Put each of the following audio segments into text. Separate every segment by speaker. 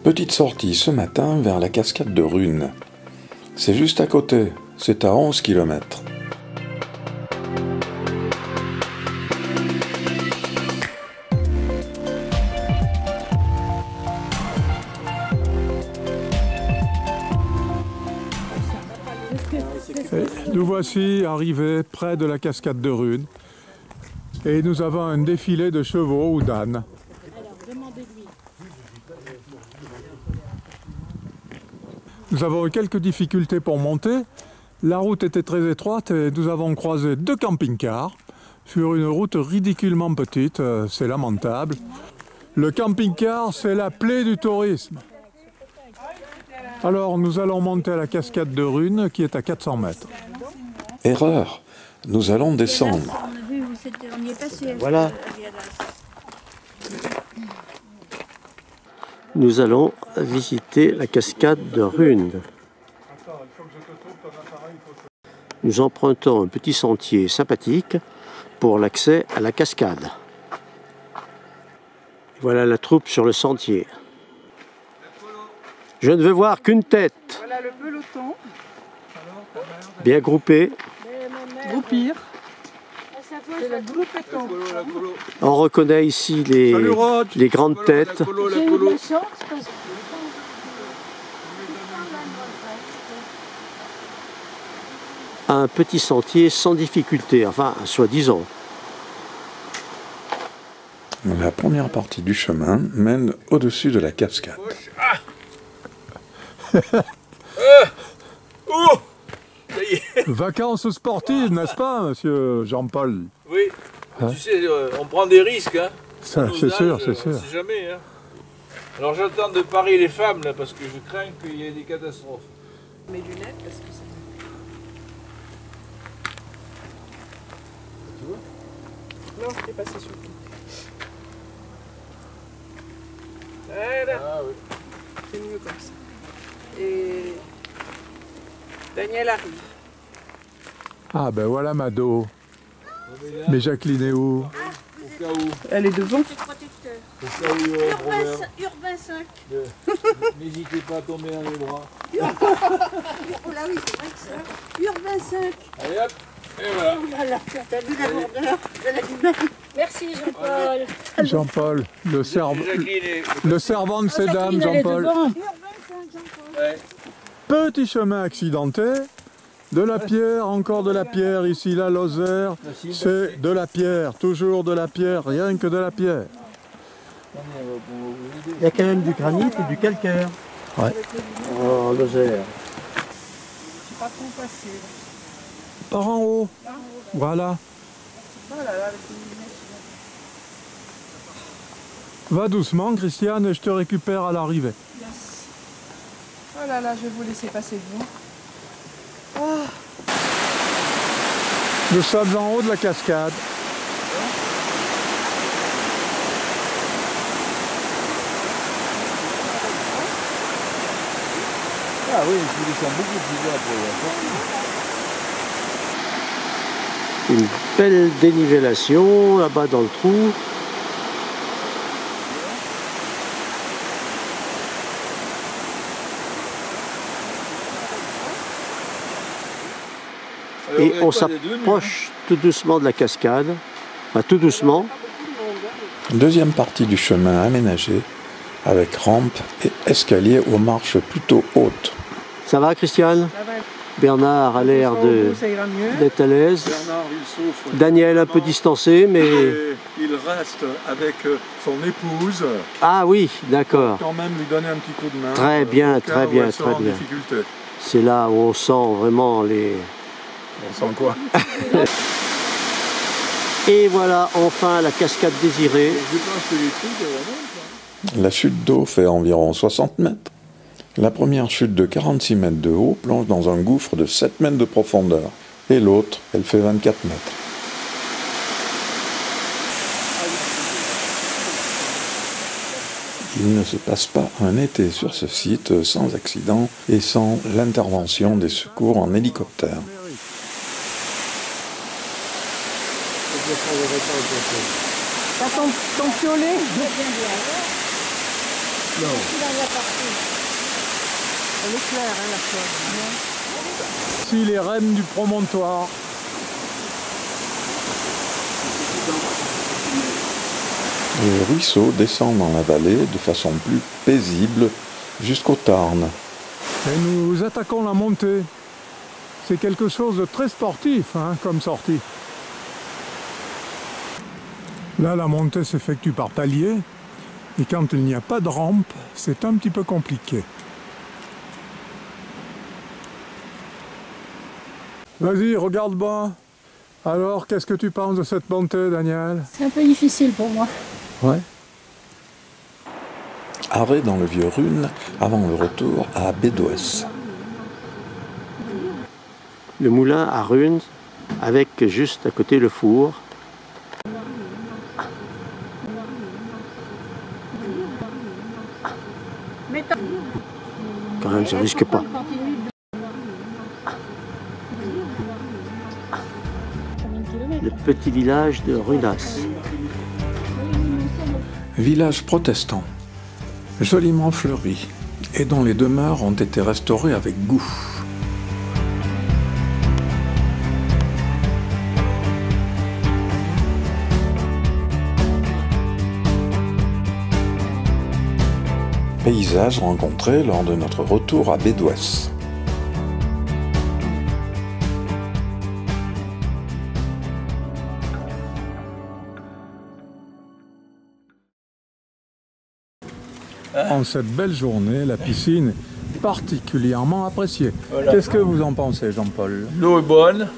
Speaker 1: Petite sortie ce matin vers la cascade de Runes. C'est juste à côté, c'est à 11 km.
Speaker 2: Nous voici arrivés près de la cascade de Runes et nous avons un défilé de chevaux ou d'ânes. Nous avons eu quelques difficultés pour monter. La route était très étroite et nous avons croisé 2 camping-cars sur une route ridiculement petite. C'est lamentable. Le camping-car, c'est la plaie du tourisme. Alors nous allons monter à la cascade de Runes qui est à 400 mètres.
Speaker 1: Erreur, nous allons descendre.
Speaker 3: Voilà. Nous allons visiter la cascade de Runes. Nous empruntons un petit sentier sympathique pour l'accès à la cascade. Voilà la troupe sur le sentier. Je ne veux voir qu'une tête.
Speaker 4: Voilà le peloton.
Speaker 3: Bien groupé.
Speaker 4: Groupir. C'est le groupeton.
Speaker 3: On reconnaît ici les grandes têtes.
Speaker 4: J'ai eu de la chance parce que...
Speaker 3: Un petit sentier sans difficulté, enfin, soi-disant.
Speaker 1: La première partie du chemin mène au-dessus de la cascade.
Speaker 2: Vacances sportives, n'est-ce pas, monsieur Jean-Paul?
Speaker 5: Oui,
Speaker 2: Hein?
Speaker 5: tu sais, on prend des risques, hein.
Speaker 2: Ça, c'est sûr, c'est sûr.
Speaker 5: On ne sait jamais, hein. Alors j'attends de parier les femmes, là, parce que je crains qu'il y ait des catastrophes.
Speaker 4: Mes lunettes parce que ça...
Speaker 5: Tu vois?
Speaker 4: Non, je t'ai passé sur le coup. Voilà,
Speaker 5: Ah oui.
Speaker 4: c'est mieux comme ça. Et... Daniel arrive.
Speaker 2: Ah ben voilà Mado. Mais Jacqueline est où?
Speaker 5: Au cas où,
Speaker 4: Elle est devant.
Speaker 5: au cas où il y aura un problème,
Speaker 6: Urbain 5.
Speaker 5: n'hésitez pas à tomber dans les bras.
Speaker 6: Oh là oui, c'est vrai que ça. Urbain 5.
Speaker 5: Allez hop, et voilà.
Speaker 6: Oh là là, t'as vu la lourdeur de l'animal. Merci Jean-Paul.
Speaker 2: Jean-Paul,
Speaker 5: Jacqueline est...
Speaker 2: le servant de ces dames, Jean-Paul.
Speaker 6: Urbain 5, Jean-Paul.
Speaker 5: Ouais.
Speaker 2: Petit chemin accidenté, de la pierre, encore de la pierre, ici la Lozère, c'est de la pierre, toujours de la pierre, rien que de la pierre.
Speaker 3: Il y a quand même du granit et du calcaire.
Speaker 2: Ouais.
Speaker 3: Oh, Lozère.
Speaker 4: Je sais pas trop passer.
Speaker 2: Par en haut, voilà.
Speaker 4: Oh là là, avec les lunettes.
Speaker 2: Va doucement, Christiane, et je te récupère à l'arrivée.
Speaker 4: Yes. Oh là là, je vais vous laisser passer devant.
Speaker 2: Nous sommes en haut de la cascade.
Speaker 5: Ah oui, je descends beaucoup plus bas pour
Speaker 3: Une belle dénivellation là-bas dans le trou. Et on s'approche tout doucement de la cascade. Enfin, tout doucement.
Speaker 1: Deuxième partie du chemin aménagé, avec rampe et escalier aux marches plutôt hautes.
Speaker 3: Ça va, Christiane?
Speaker 4: Ça va.
Speaker 3: Bernard a l'air
Speaker 4: Ça ira mieux.
Speaker 3: d'être à l'aise.
Speaker 7: Bernard, il souffre.
Speaker 3: Daniel un peu distancé, mais...
Speaker 7: Il reste avec son épouse.
Speaker 3: Ah oui, d'accord.
Speaker 7: Quand même lui donner un petit coup de main.
Speaker 3: Très bien,
Speaker 7: au cas
Speaker 3: très
Speaker 7: où
Speaker 3: bien,
Speaker 7: elle sera
Speaker 3: très
Speaker 7: en
Speaker 3: bien.
Speaker 7: difficulté.
Speaker 3: C'est là où on sent vraiment les...
Speaker 7: On sent quoi?
Speaker 3: Et voilà, enfin, la cascade désirée.
Speaker 7: Je pense que les trucs, vraiment.
Speaker 1: La chute d'eau fait environ 60 mètres. La première chute de 46 mètres de haut plonge dans un gouffre de 7 mètres de profondeur. Et l'autre, elle fait 24 mètres. Il ne se passe pas un été sur ce site sans accident et sans l'intervention des secours en hélicoptère.
Speaker 4: T'as ton piolet?
Speaker 6: Non.
Speaker 4: Elle est claire, hein, la fleur.
Speaker 2: Ici les rênes du promontoire.
Speaker 1: Le ruisseau descend dans la vallée de façon plus paisible jusqu'au Tarn.
Speaker 2: Et nous attaquons la montée. C'est quelque chose de très sportif, hein, comme sortie. Là, la montée s'effectue par paliers. Et quand il n'y a pas de rampe, c'est un petit peu compliqué. Vas-y, regarde bas. Alors, qu'est-ce que tu penses de cette montée, Daniel?
Speaker 6: C'est un peu difficile pour moi.
Speaker 2: Ouais.
Speaker 1: Arrêt dans le vieux Rune avant le retour à Bédoès.
Speaker 3: Le moulin à Runes, avec juste à côté le four. Quand même, ça risque pas. Le petit village de Runas.
Speaker 1: Village protestant, joliment fleuri, et dont les demeures ont été restaurées avec goût. Paysages rencontrés lors de notre retour à Bédoès.
Speaker 2: En cette belle journée, la piscine est particulièrement appréciée.
Speaker 5: Voilà.
Speaker 2: Qu'est-ce que vous en pensez, Jean-Paul?
Speaker 5: L'eau est bonne,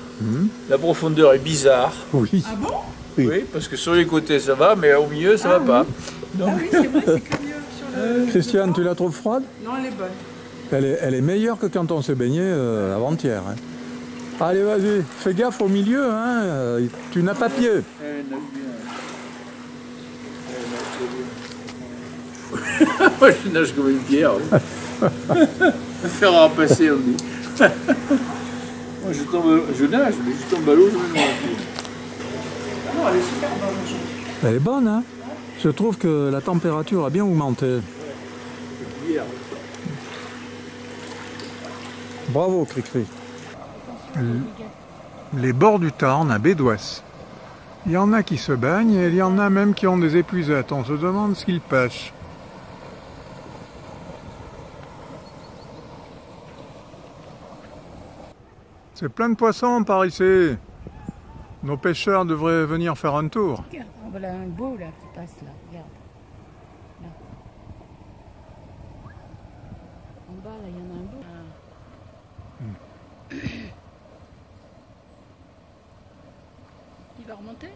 Speaker 5: la profondeur est bizarre.
Speaker 2: Oui.
Speaker 4: Ah bon?
Speaker 5: Oui, parce que sur les côtés ça va, mais au milieu ça va pas.
Speaker 4: Ah oui, c'est vrai, c'est curieux sur le...
Speaker 2: Christiane, tu la trouves froide?
Speaker 4: Non, elle est bonne.
Speaker 2: Elle est meilleure que quand on s'est baigné avant-hier. Hein. Allez, vas-y, fais gaffe au milieu, hein, tu n'as pas pied.
Speaker 5: Moi je nage comme une pierre. Faire à passer, on dit. Moi je nage, mais je tombe à l'eau, je me noie.
Speaker 4: Non, elle est super bonne.
Speaker 2: Elle est bonne, hein? Je trouve que la température a bien augmenté. Bravo, Cricri. Les bords du Tarn à Bédoès. Il y en a qui se baignent et il y en a même qui ont des épuisettes. On se demande ce qu'ils pêchent. C'est plein de poissons par ici. Nos pêcheurs devraient venir faire un tour.
Speaker 6: Regarde, voilà un beau là qui passe là, regarde. Là. En bas là, il y en a un beau. Il va remonter?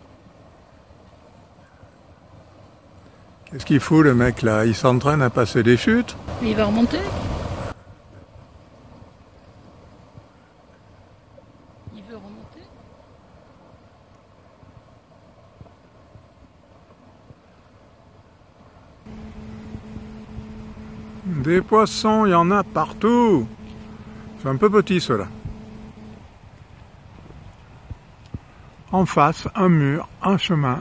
Speaker 2: Qu'est-ce qu'il fout le mec là? Il s'entraîne à passer des chutes?
Speaker 6: Il va remonter? Il veut remonter?
Speaker 2: Des poissons, il y en a partout. C'est un peu petit ceux-là. En face, un mur, un chemin.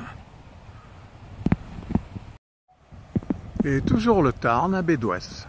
Speaker 2: Et toujours le Tarn à Bédoès.